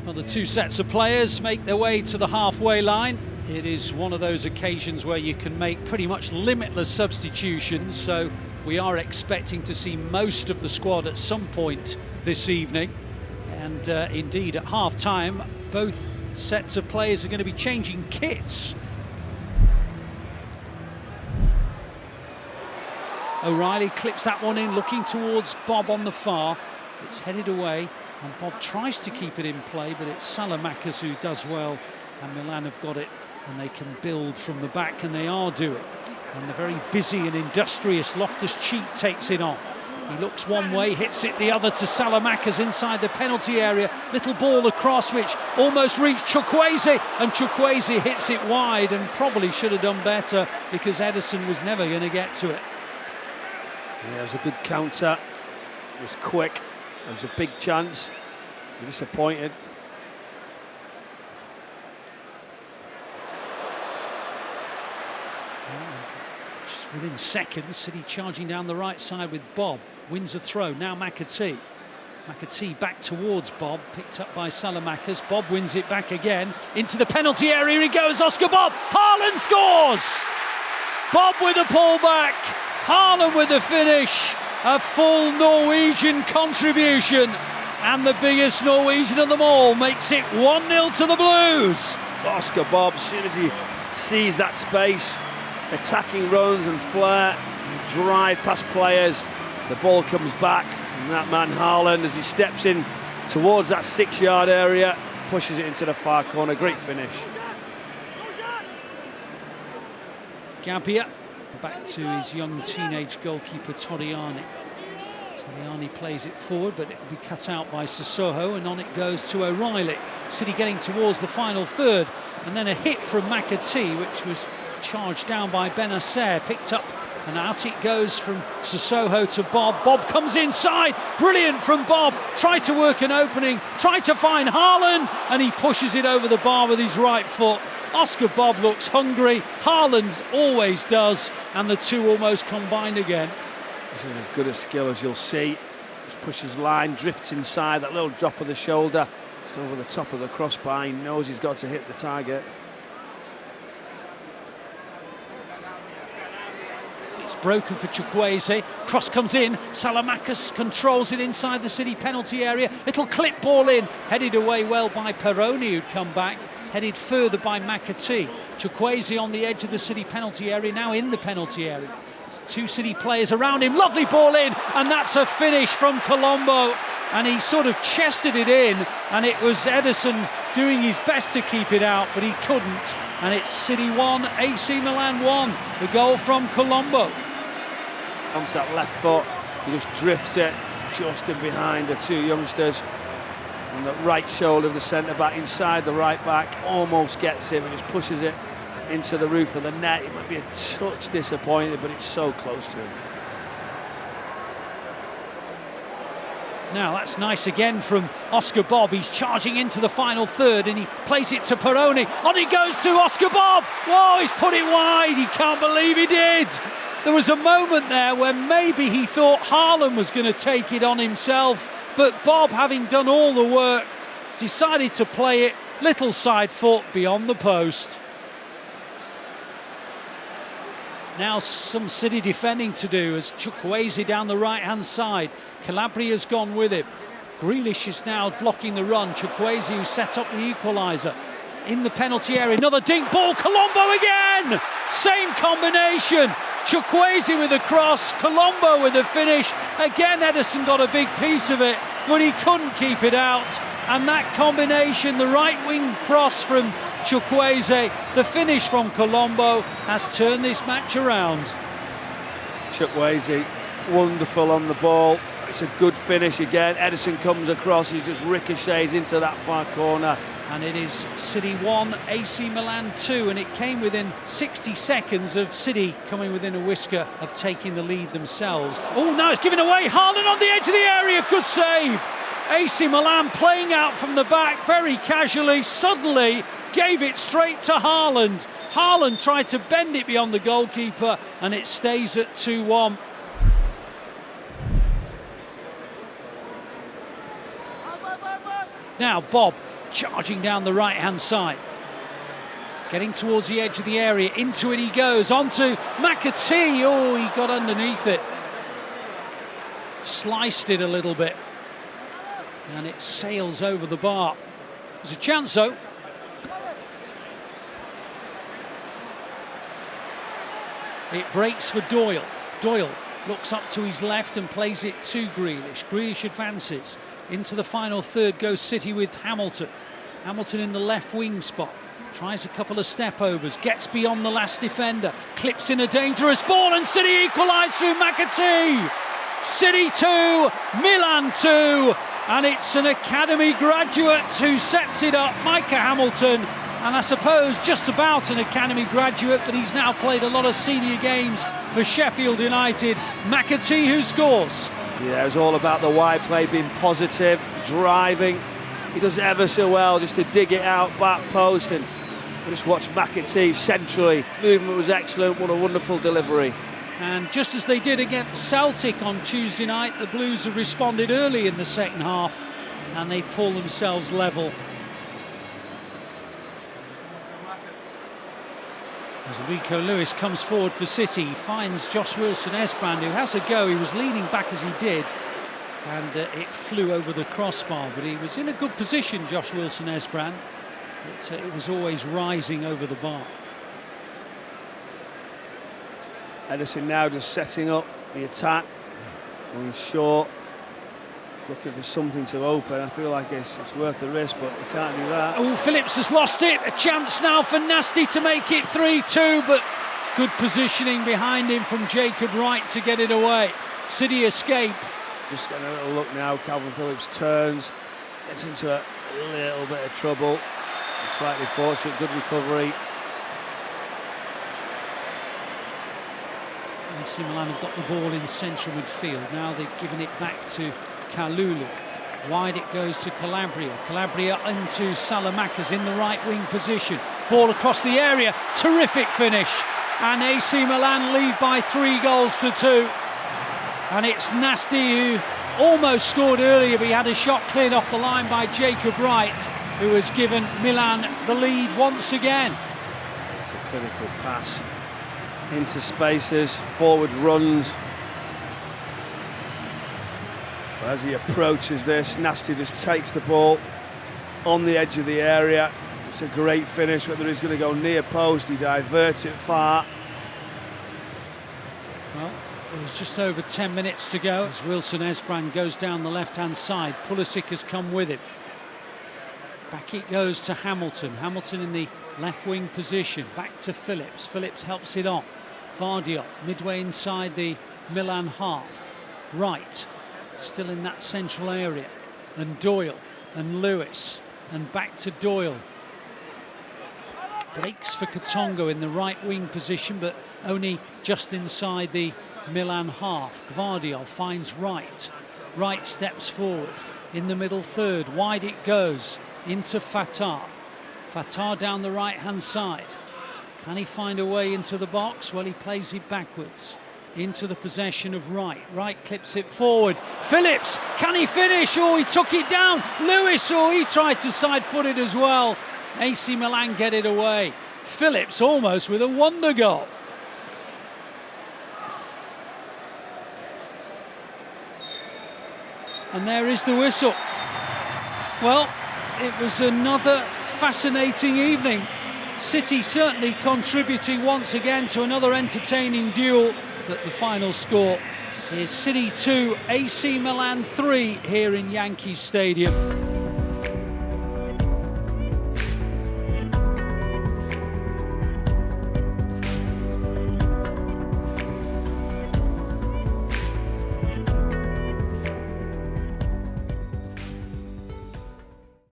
Well, the two sets of players make their way to the halfway line. It is one of those occasions where you can make pretty much limitless substitutions, so we are expecting to see most of the squad at some point this evening. And indeed, at half-time, both sets of players are going to be changing kits. O'Reilly clips that one in, looking towards Bob on the far. It's headed away, and Bob tries to keep it in play, but it's Salamakers who does well, and Milan have got it, and they can build from the back, and they are doing. And the very busy and industrious Loftus-Cheek takes it on. He looks one way, hits it the other to Salamakers inside the penalty area. Little ball across, which almost reached Chukwueze, and Chukwueze hits it wide, and probably should have done better because Ederson was never going to get to it. Yeah, it was a good counter. It was quick. It was a big chance. You're disappointed. Just within seconds, City charging down the right side with Bob. Wins a throw. Now McAtee. McAtee back towards Bob. Picked up by Salamakers. Bob wins it back again. Into the penalty area. Here he goes. Oscar Bob. Haaland scores! Bob with a pullback. Haaland with the finish, a full Norwegian contribution, and the biggest Norwegian of them all makes it 1-0 to the Blues. Oscar Bob, as soon as he sees that space, attacking runs and flair, drive past players, the ball comes back, and that man Haaland, as he steps in towards that 6-yard area, pushes it into the far corner. Great finish. Gabbia. Back to his young teenage goalkeeper Torriani. Torriani plays it forward, but it'll be cut out by Sissoko, and on it goes to O'Reilly. City getting towards the final third, and then a hit from McAtee, which was charged down by Benacer, picked up, and out it goes from Sissoko to Bob. Bob comes inside, brilliant from Bob. Tried to work an opening, tried to find Haaland, and he pushes it over the bar with his right foot. Oscar Bob looks hungry, Haaland always does, and the two almost combined again. This is as good a skill as you'll see. Just pushes line, drifts inside, that little drop of the shoulder, just over the top of the crossbar. He knows he's got to hit the target. It's broken for Chukwueze, cross comes in, Salamakers controls it inside the City penalty area, little clip ball in, headed away well by Peroni, who'd come back. Headed further by McAtee. Chukwueze on the edge of the City penalty area, now in the penalty area. Two City players around him, lovely ball in, and that's a finish from Colombo. And he sort of chested it in, and it was Ederson doing his best to keep it out, but he couldn't. And it's City 1, AC Milan 1, the goal from Colombo. Onto that left foot, he just drifts it just in behind the two youngsters. On the right shoulder of the centre-back, inside the right-back, almost gets him and just pushes it into the roof of the net. It might be a touch disappointed, but it's so close to him. Now that's nice again from Oscar Bob. He's charging into the final third, and he plays it to Peroni. On it goes to Oscar Bob. Whoa, he's put it wide. He can't believe he did. There was a moment there where maybe he thought Haaland was going to take it on himself, but Bob, having done all the work, decided to play it little side foot beyond the post. Now some City defending to do as Chukwueze down the right-hand side. Calabria's gone with him. Grealish is now blocking the run. Chukwueze, who set up the equaliser. In the penalty area, another dink ball, Colombo again! Same combination. Chukwueze with a cross, Colombo with a finish. Again, Ederson got a big piece of it, but he couldn't keep it out. And that combination, the right wing cross from Chukwueze, the finish from Colombo, has turned this match around. Chukwueze, wonderful on the ball. It's a good finish again. Ederson comes across, he just ricochets into that far corner. And it is City 1, AC Milan 2, and it came within 60 seconds of City coming within a whisker of taking the lead themselves. Oh, now it's given away. Haaland on the edge of the area, good save. AC Milan playing out from the back very casually, suddenly gave it straight to Haaland. Haaland tried to bend it beyond the goalkeeper, and it stays at 2-1. Now Bob charging down the right-hand side. Getting towards the edge of the area, into it he goes, onto McAtee. Oh, he got underneath it. Sliced it a little bit. And it sails over the bar. There's a chance though. It breaks for Doyle. Doyle looks up to his left and plays it to Grealish. Grealish advances. Into the final third goes City with Hamilton. Hamilton in the left wing spot. Tries a couple of step overs, gets beyond the last defender, clips in a dangerous ball, and City equalise through McAtee. City 2, Milan 2, and it's an academy graduate who sets it up, Micah Hamilton, and I suppose just about an academy graduate, but he's now played a lot of senior games for Sheffield United. McAtee who scores. Yeah, it was all about the wide play, being positive, driving. He does it ever so well just to dig it out, back post, and just watch McAtee centrally. Movement was excellent, what a wonderful delivery. And just as they did against Celtic on Tuesday night, the Blues have responded early in the second half and they pull themselves level. As Rico Lewis comes forward for City, he finds Josh Wilson-Esbrand, who has a go. He was leaning back as he did, and it flew over the crossbar, but he was in a good position, Josh Wilson-Esbrand. It was always rising over the bar. Edison now just setting up the attack, going short, looking for something to open. I feel like it's worth the risk, but we can't do that. Oh, Phillips has lost it. A chance now for Nasti to make it 3-2, but good positioning behind him from Jacob Wright to get it away. City escape. Just getting a little look now. Calvin Phillips turns, gets into a little bit of trouble. Slightly fortunate, good recovery. AC Milan have got the ball in central midfield. Now they've given it back to Kalulu. Wide it goes to Calabria. Calabria into Salamanca's in the right wing position. Ball across the area. Terrific finish. And AC Milan lead by 3-2. And it's Nasti who almost scored earlier, but he had a shot cleared off the line by Jacob Wright, who has given Milan the lead once again. It's a clinical pass into spaces, forward runs. But as he approaches this, Nasti just takes the ball on the edge of the area. It's a great finish, whether he's going to go near post, he diverts it far. Well, it was just over 10 minutes to go as Wilson-Esbrand goes down the left-hand side. Pulisic has come with it. Back it goes to Hamilton. Hamilton in the left wing position. Back to Phillips. Phillips helps it on. Vardiol midway inside the Milan half. Wright still in that central area. And Doyle and Lewis. And back to Doyle. Breaks for Katongo in the right wing position, but only just inside the Milan half. Gvardiol finds Wright. Wright steps forward. In the middle third. Wide it goes. Into Fatah. Fatah down the right-hand side. Can he find a way into the box? Well, he plays it backwards. Into the possession of Wright. Wright clips it forward. Phillips, can he finish? Oh, he took it down. Lewis, oh, he tried to side-foot it as well. AC Milan get it away. Phillips almost with a wonder goal. And there is the whistle. Well, it was another fascinating evening. City certainly contributing once again to another entertaining duel, but the final score is City 2, AC Milan 3 here in Yankee Stadium.